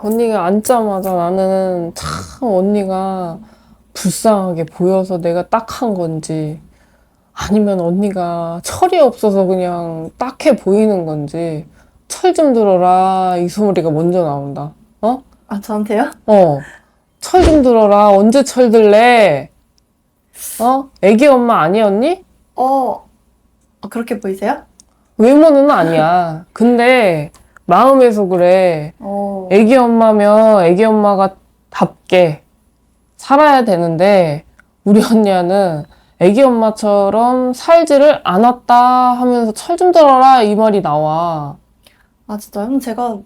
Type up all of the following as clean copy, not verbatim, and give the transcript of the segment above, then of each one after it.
언니가 앉자마자 나는 참 언니가 불쌍하게 보여서 내가 딱한 건지 아니면 언니가 철이 없어서 그냥 딱해 보이는 건지 철 좀 들어라 이 소리가 먼저 나온다. 어? 아, 저한테요? 어. 철 좀 들어라. 언제 철 들래? 어? 애기 엄마 아니었니? 그렇게 보이세요? 외모는 아니야. 근데 마음에서 그래. 어, 애기 엄마면 애기 엄마가 답게 살아야 되는데 우리 언니는 애기 엄마처럼 살지를 않았다 하면서 철 좀 들어라 이 말이 나와. 진짜요? 제가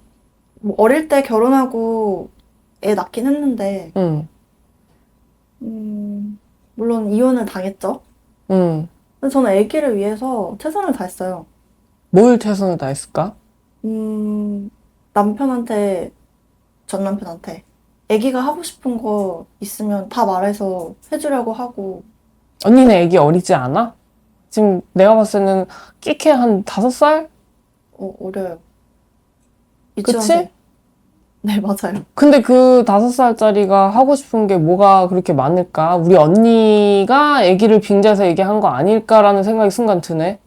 뭐 어릴 때 결혼하고 애 낳긴 했는데, 응, 물론 이혼을 당했죠. 응. 근데 저는 아기를 위해서 최선을 다했어요. 뭘 최선을 다했을까? 남편한테, 전 남편한테 아기가 하고 싶은 거 있으면 다 말해서 해주려고 하고. 언니는 애기 어리지 않아? 지금 내가 봤을 때는 끼케 한 5살? 어려요. 그치? 유치원생. 네, 맞아요. 근데 그 5살짜리가 하고 싶은 게 뭐가 그렇게 많을까? 우리 언니가 아기를 빙자해서 얘기한 거 아닐까라는 생각이 순간 드네.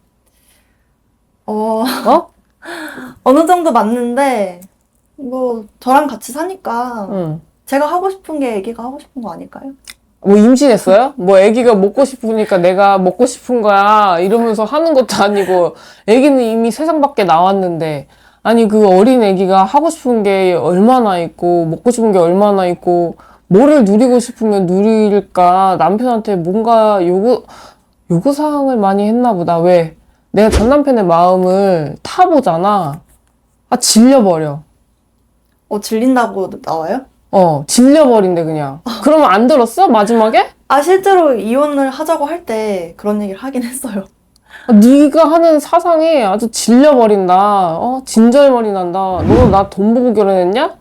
어, 어? 어느 정도 맞는데, 뭐, 저랑 같이 사니까 응. 제가 하고 싶은 게 아기가 하고 싶은 거 아닐까요? 뭐 임신했어요? 뭐 아기가 먹고 싶으니까 내가 먹고 싶은 거야 이러면서 하는 것도 아니고 아기는 이미 세상 밖에 나왔는데 아니 그 어린 아기가 하고 싶은 게 얼마나 있고 먹고 싶은 게 얼마나 있고 뭐를 누리고 싶으면 누릴까 남편한테 뭔가 요구사항을 많이 했나 보다. 왜? 내가 전 남편의 마음을 타보잖아. 아 질려버려. 질린다고 나와요? 질려버린대 그냥. 그러면 안 들었어? 마지막에? 실제로 이혼을 하자고 할 때 그런 얘기를 하긴 했어요. 네가 하는 사상이 아주 질려버린다. 진절머리 난다. 너 나 돈 보고 결혼했냐?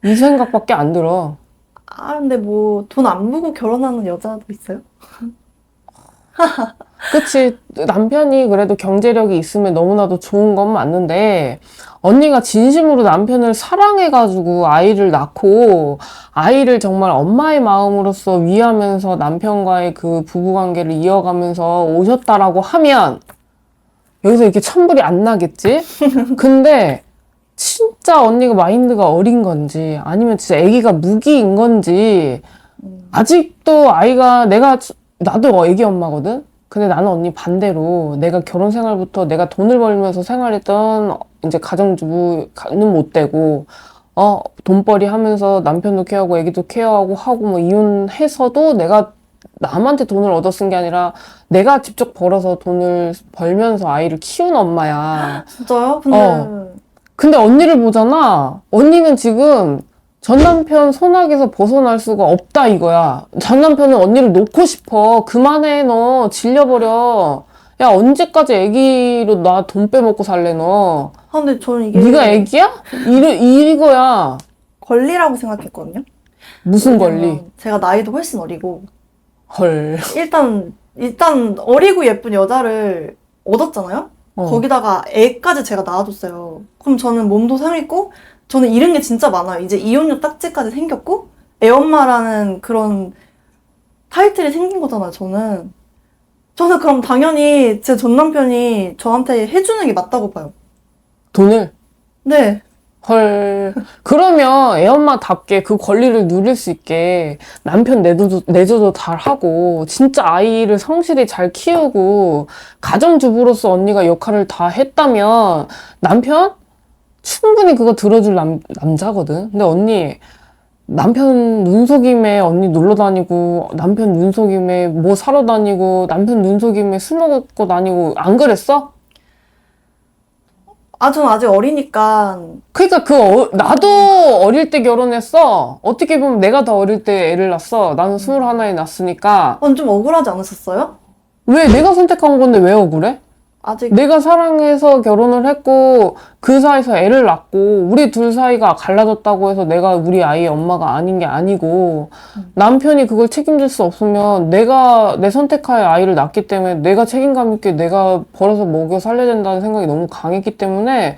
이 생각밖에 안 들어. 근데 뭐, 돈 안 보고 결혼하는 여자도 있어요? 그치. 남편이 그래도 경제력이 있으면 너무나도 좋은 건 맞는데, 언니가 진심으로 남편을 사랑해가지고 아이를 낳고, 아이를 정말 엄마의 마음으로서 위하면서 남편과의 그 부부관계를 이어가면서 오셨다라고 하면, 여기서 이렇게 천불이 안 나겠지? 근데, 진짜 언니가 마인드가 어린 건지, 아니면 진짜 아기가 무기인 건지, 아직도 나도 애기 엄마거든? 근데 나는 언니 반대로 내가 결혼 생활부터 내가 돈을 벌면서 생활했던 이제 가정주부는 못 되고, 돈벌이 하면서 남편도 케어하고 애기도 케어하고 하고 뭐 이혼해서도 내가 남한테 돈을 얻어 쓴 게 아니라 내가 직접 벌어서 돈을 벌면서 아이를 키운 엄마야. 진짜요? 어. 근데, 근데 언니를 보잖아. 언니는 지금 전 남편 손아귀에서 벗어날 수가 없다 이거야. 전 남편은 언니를 놓고 싶어. 그만해 너. 질려버려. 야 언제까지 애기로 나 돈 빼먹고 살래 너. 근데 저는 이게 네가 애기야? 이거야. 권리라고 생각했거든요. 무슨 권리? 왜냐면 제가 나이도 훨씬 어리고, 헐. 일단 어리고 예쁜 여자를 얻었잖아요? 거기다가 애까지 제가 낳아줬어요. 그럼 저는 몸도 상했고, 저는 잃은 게 진짜 많아요. 이제 이혼녀 딱지까지 생겼고, 애엄마라는 그런 타이틀이 생긴 거잖아요, 저는. 저는 그럼 당연히 제 전 남편이 저한테 해주는 게 맞다고 봐요. 돈을? 네. 헐. 그러면 애엄마답게 그 권리를 누릴 수 있게 남편 내조도 잘 하고, 진짜 아이를 성실히 잘 키우고, 가정주부로서 언니가 역할을 다 했다면, 남편? 충분히 그거 들어줄 남자거든. 근데 언니, 남편 눈속임에 언니 놀러 다니고, 남편 눈속임에 뭐 사러 다니고, 남편 눈속임에 술 먹고 다니고, 안 그랬어? 저는 아직 어리니까. 그러니까 나도 어릴 때 결혼했어. 어떻게 보면 내가 더 어릴 때 애를 낳았어. 나는 21에 낳았으니까. 좀 억울하지 않으셨어요? 왜 내가 선택한 건데 왜 억울해? 아직. 내가 사랑해서 결혼을 했고 그 사이에서 애를 낳고 우리 둘 사이가 갈라졌다고 해서 내가 우리 아이의 엄마가 아닌 게 아니고 남편이 그걸 책임질 수 없으면 내가 내 선택하에 아이를 낳기 때문에 내가 책임감 있게 내가 벌어서 먹여 살려야 된다는 생각이 너무 강했기 때문에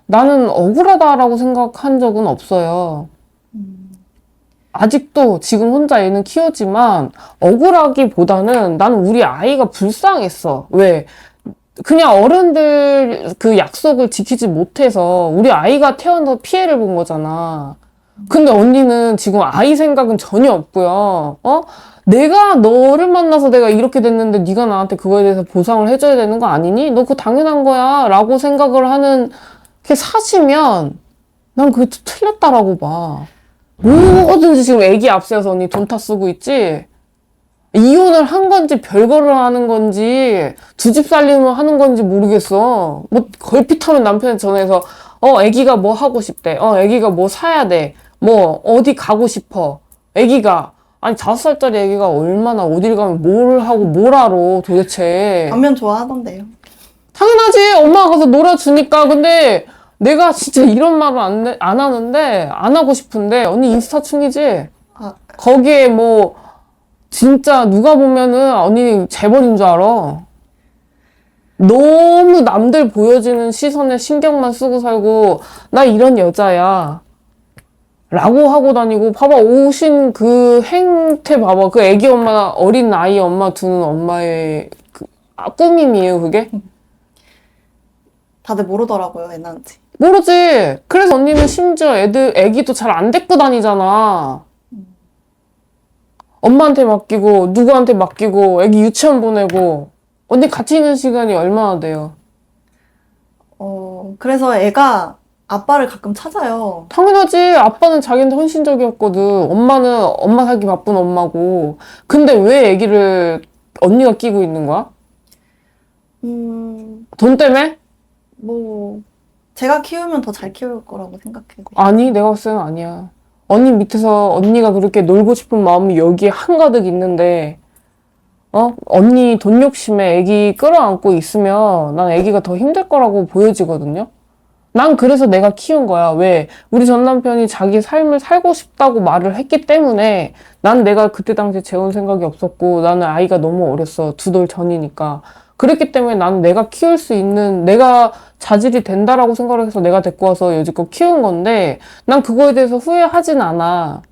나는 억울하다라고 생각한 적은 없어요. 아직도 지금 혼자 애는 키우지만 억울하기보다는 나는 우리 아이가 불쌍했어. 왜? 그냥 어른들 그 약속을 지키지 못해서 우리 아이가 태어나서 피해를 본 거잖아. 근데 언니는 지금 아이 생각은 전혀 없고요. 어? 내가 너를 만나서 내가 이렇게 됐는데 네가 나한테 그거에 대해서 보상을 해줘야 되는 거 아니니? 너 그거 당연한 거야. 라고 생각을 하는 게 사시면 난 그게 좀 틀렸다라고 봐. 뭐든지 지금 애기 앞세워서 언니 돈 타 쓰고 있지? 이혼을 한 건지 별거를 하는 건지 두 집 살림을 하는 건지 모르겠어. 뭐 걸핏하면 남편한테 전화해서 애기가 뭐 하고 싶대. 애기가 뭐 사야 돼. 뭐 어디 가고 싶어. 애기가 아니 5살짜리 애기가 얼마나 어딜 가면 뭘 하고 뭘 알아 도대체. 반면 좋아하던데요. 당연하지. 엄마가 가서 놀아주니까. 근데 내가 진짜 이런 말을 안 하는데 안 하고 싶은데 언니 인스타 충이지? 아, 거기에 뭐 진짜 누가 보면은 언니 재벌인 줄 알아. 너무 남들 보여지는 시선에 신경만 쓰고 살고 나 이런 여자야 라고 하고 다니고 봐봐 오신 그 행태 봐봐 그 애기 엄마 어린 아이 엄마 두는 엄마의 꾸밈이에요 그게? 다들 모르더라고요, 애나한테. 모르지. 그래서 언니는 심지어 애기도 잘 안 데리고 다니잖아. 엄마한테 맡기고 누구한테 맡기고 애기 유치원 보내고 언니 같이 있는 시간이 얼마나 돼요? 그래서 애가 아빠를 가끔 찾아요. 당연하지. 아빠는 자기한테 헌신적이었거든. 엄마는 엄마 살기 바쁜 엄마고. 근데 왜 애기를 언니가 끼고 있는 거야? 돈 때문에? 뭐, 제가 키우면 더 잘 키울 거라고 생각해요. 아니, 내가 봤을 때는 아니야. 언니 밑에서 언니가 그렇게 놀고 싶은 마음이 여기에 한가득 있는데, 언니 돈 욕심에 애기 끌어안고 있으면 난 애기가 더 힘들 거라고 보여지거든요? 난 그래서 내가 키운 거야. 왜? 우리 전 남편이 자기 삶을 살고 싶다고 말을 했기 때문에 난 내가 그때 당시에 재혼 생각이 없었고 나는 아이가 너무 어렸어. 2돌 전이니까. 그랬기 때문에 나는 내가 키울 수 있는 내가 자질이 된다라고 생각을 해서 내가 데리고 와서 여지껏 키운 건데 난 그거에 대해서 후회하진 않아.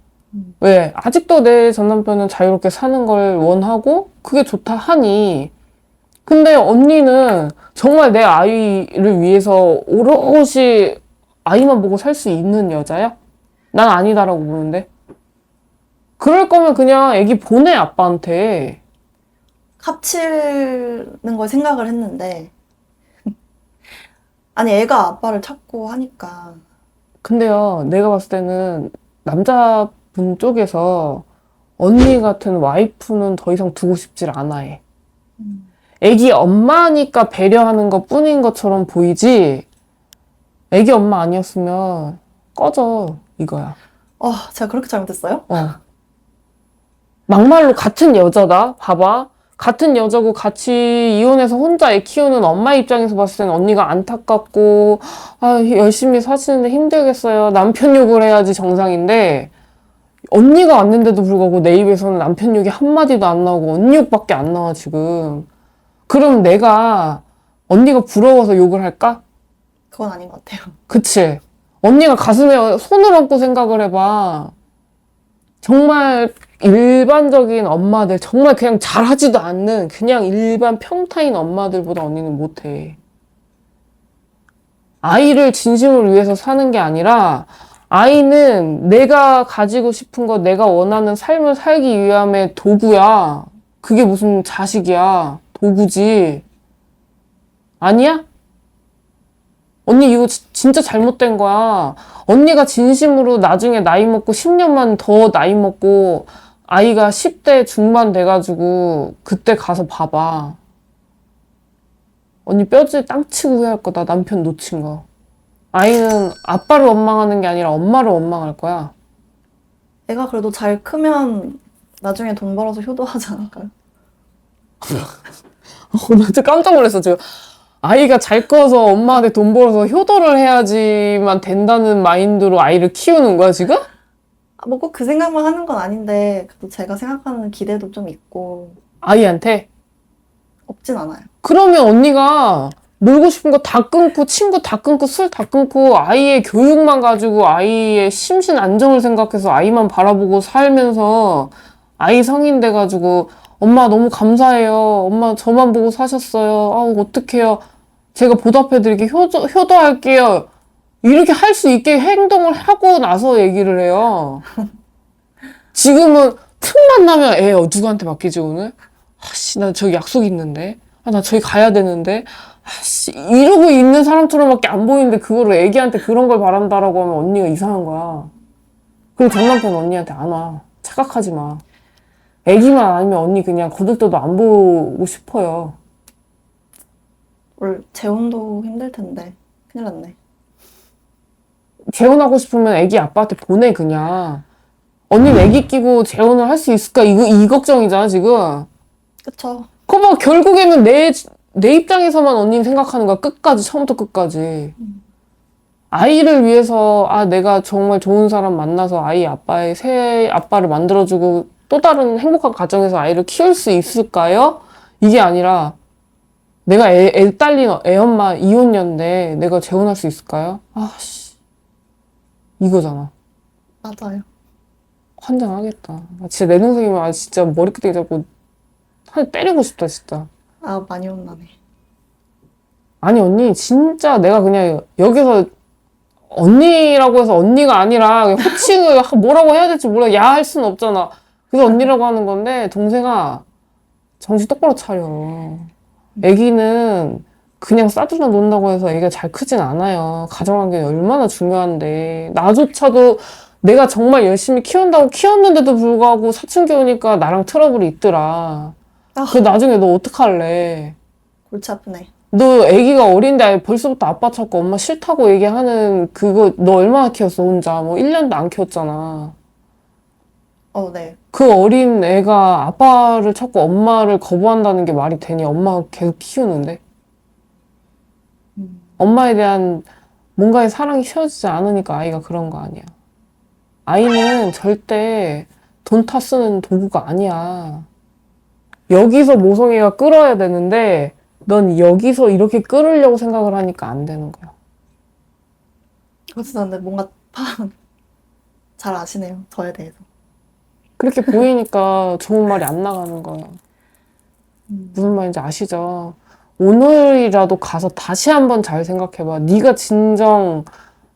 왜? 아직도 내 전 남편은 자유롭게 사는 걸 원하고 그게 좋다 하니 근데 언니는 정말 내 아이를 위해서 오롯이 아이만 보고 살 수 있는 여자야? 난 아니다라고 보는데. 그럴 거면 그냥 애기 보내, 아빠한테. 합치는 걸 생각을 했는데, 아니, 애가 아빠를 찾고 하니까. 근데요, 내가 봤을 때는 남자분 쪽에서 언니 같은 와이프는 더 이상 두고 싶질 않아 해. 애기 엄마니까 배려하는 것 뿐인 것처럼 보이지, 애기 엄마 아니었으면 꺼져, 이거야. 제가 그렇게 잘못했어요? 막말로 같은 여자다? 봐봐. 같은 여자고 같이 이혼해서 혼자 애 키우는 엄마 입장에서 봤을 때는 언니가 안타깝고, 열심히 사시는데 힘들겠어요. 남편 욕을 해야지 정상인데, 언니가 왔는데도 불구하고 내 입에서는 남편 욕이 한마디도 안 나오고 언니 욕밖에 안 나와, 지금. 그럼 내가 언니가 부러워서 욕을 할까? 그건 아닌 것 같아요. 그치? 언니가 가슴에 손을 얹고 생각을 해봐. 정말 일반적인 엄마들, 정말 그냥 잘하지도 않는 그냥 일반 평타인 엄마들보다 언니는 못해. 아이를 진심을 위해서 사는 게 아니라 아이는 내가 가지고 싶은 거, 내가 원하는 삶을 살기 위함의 도구야. 그게 무슨 자식이야. 도구지. 아니야? 언니 이거 진짜 잘못된 거야. 언니가 진심으로 나중에 나이 먹고 10년만 더 나이 먹고 아이가 10대 중반 돼가지고 그때 가서 봐봐. 언니 뼈지 땅 치고 후회할 거다. 남편 놓친 거. 아이는 아빠를 원망하는 게 아니라 엄마를 원망할 거야. 애가 그래도 잘 크면 나중에 돈 벌어서 효도하지 않을까요? 나 진짜 깜짝 놀랐어, 지금. 아이가 잘 커서 엄마한테 돈 벌어서 효도를 해야지만 된다는 마인드로 아이를 키우는 거야, 지금? 뭐 꼭 그 생각만 하는 건 아닌데, 그래도 제가 생각하는 기대도 좀 있고, 아이한테? 없진 않아요. 그러면 언니가 놀고 싶은 거 다 끊고, 친구 다 끊고, 술 다 끊고, 아이의 교육만 가지고 아이의 심신 안정을 생각해서 아이만 바라보고 살면서 아이 성인 돼가지고 엄마 너무 감사해요. 엄마 저만 보고 사셨어요. 아우, 어떡해요. 제가 보답해드릴게. 효도할게요. 이렇게 할 수 있게 행동을 하고 나서 얘기를 해요. 지금은 틈만 나면 애 누구한테 맡기지 오늘? 아씨, 나 저기 약속 있는데. 아, 나 저기 가야 되는데. 아씨, 이러고 있는 사람처럼밖에 안 보이는데 그거를 애기한테 그런 걸 바란다라고 하면 언니가 이상한 거야. 그리고 전 남편 언니한테 안 와. 착각하지 마. 애기만 아니면 언니 그냥 거들떠도 안 보고 싶어요. 오늘 재혼도 힘들 텐데 큰일 났네. 재혼하고 싶으면 애기 아빠한테 보내 그냥. 언니는 애기 끼고 재혼을 할 수 있을까? 이 걱정이잖아 지금. 그쵸. 그거 봐, 결국에는 내 입장에서만 언니는 생각하는 거야. 끝까지, 처음부터 끝까지. 아이를 위해서, 아, 내가 정말 좋은 사람 만나서 아이 아빠의 새 아빠를 만들어주고 또 다른 행복한 가정에서 아이를 키울 수 있을까요? 이게 아니라, 내가 애 딸린 애 엄마 이혼녀인데 내가 재혼할 수 있을까요? 아씨. 이거잖아. 맞아요. 환장하겠다. 나 진짜 내 동생이면 아, 진짜 머리끄댕이 잡고 한 대 때리고 싶다, 진짜. 아, 많이 혼나네. 아니, 언니, 진짜 내가 그냥 여기서 언니라고 해서 언니가 아니라 그냥 호칭을 뭐라고 해야 될지 몰라. 야 할 수는 없잖아. 그래서 언니라고 하는 건데, 동생아, 정신 똑바로 차려. 애기는 그냥 싸들려 논다고 해서 애기가 잘 크진 않아요. 가정환경이 얼마나 중요한데. 나조차도 내가 정말 열심히 키운다고 키웠는데도 불구하고 사춘기 오니까 나랑 트러블이 있더라. 아. 그 나중에 너 어떡할래? 골치 아프네. 너 애기가 어린데 벌써부터 아빠 찾고 엄마 싫다고 얘기하는 그거 너 얼마나 키웠어 혼자. 뭐 1년도 안 키웠잖아. 네. 그 어린 애가 아빠를 찾고 엄마를 거부한다는 게 말이 되니? 엄마가 계속 키우는데? 엄마에 대한 뭔가의 사랑이 쉬어지지 않으니까 아이가 그런 거 아니야. 아이는 절대 돈 타 쓰는 도구가 아니야. 여기서 모성애가 끌어야 되는데 넌 여기서 이렇게 끌으려고 생각을 하니까 안 되는 거야. 그래서 근데 뭔가 잘 아시네요. 저에 대해서. 그렇게 보이니까 좋은 말이 안 나가는 거야. 무슨 말인지 아시죠? 오늘이라도 가서 다시 한번 잘 생각해봐. 네가 진정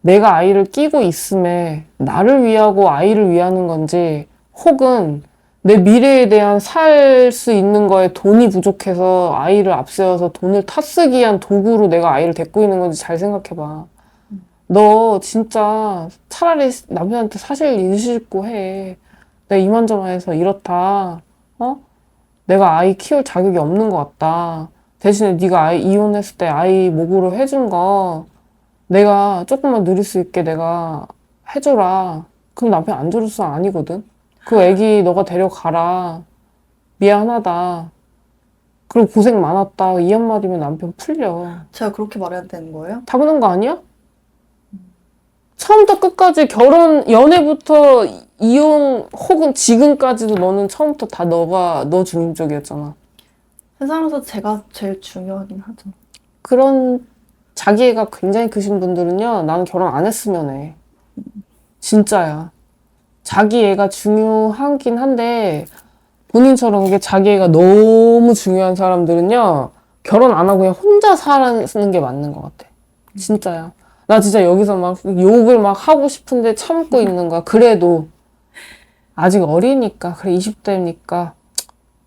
내가 아이를 끼고 있음에 나를 위하고 아이를 위하는 건지 혹은 내 미래에 대한 살 수 있는 거에 돈이 부족해서 아이를 앞세워서 돈을 타쓰기 위한 도구로 내가 아이를 데리고 있는 건지 잘 생각해봐. 너 진짜 차라리 남편한테 사실 인식고 해. 내가 이만저만해서 이렇다. 어? 내가 아이 키울 자격이 없는 것 같다. 대신에 네가 아이 이혼했을 때 아이 목으로 해준 거 내가 조금만 누릴 수 있게 내가 해줘라. 그럼 남편 안 줘줄 사람 아니거든. 그 애기 너가 데려가라. 미안하다. 그리고 고생 많았다. 이 한마디면 남편 풀려. 제가 그렇게 말해야 되는 거예요? 당연한 거 아니야? 처음부터 끝까지 연애부터 이혼 혹은 지금까지도 너는 처음부터 다 너 중심적이었잖아. 세상에서 제가 제일 중요하긴 하죠. 그런 자기애가 굉장히 크신 분들은요, 나는 결혼 안 했으면 해. 진짜야. 자기애가 중요하긴 한데, 본인처럼 그게 자기애가 너무 중요한 사람들은요, 결혼 안 하고 그냥 혼자 사는 게 맞는 것 같아. 진짜야. 나 진짜 여기서 막 욕을 막 하고 싶은데 참고 있는 거야. 그래도 아직 어리니까, 그래 20대니까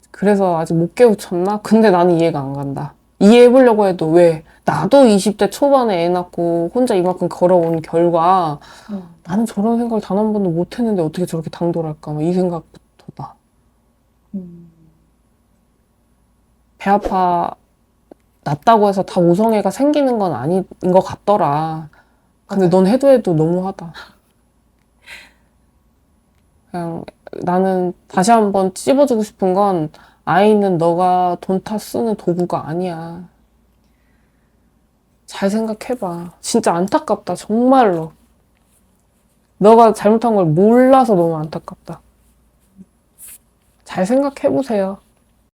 그래서 아직 못 깨우쳤나? 근데 나는 이해가 안 간다. 이해해보려고 해도 왜? 나도 20대 초반에 애 낳고 혼자 이만큼 걸어온 결과 나는 저런 생각을 단 한 번도 못 했는데 어떻게 저렇게 당돌할까? 이 생각부터 나. 배 아파 낫다고 해서 다 모성애가 생기는 건 아닌 것 같더라. 근데 넌 해도 너무하다. 그냥 나는 다시 한번 찝어주고 싶은 건 아이는 너가 돈 타 쓰는 도구가 아니야. 잘 생각해봐. 진짜 안타깝다. 정말로. 너가 잘못한 걸 몰라서 너무 안타깝다. 잘 생각해보세요.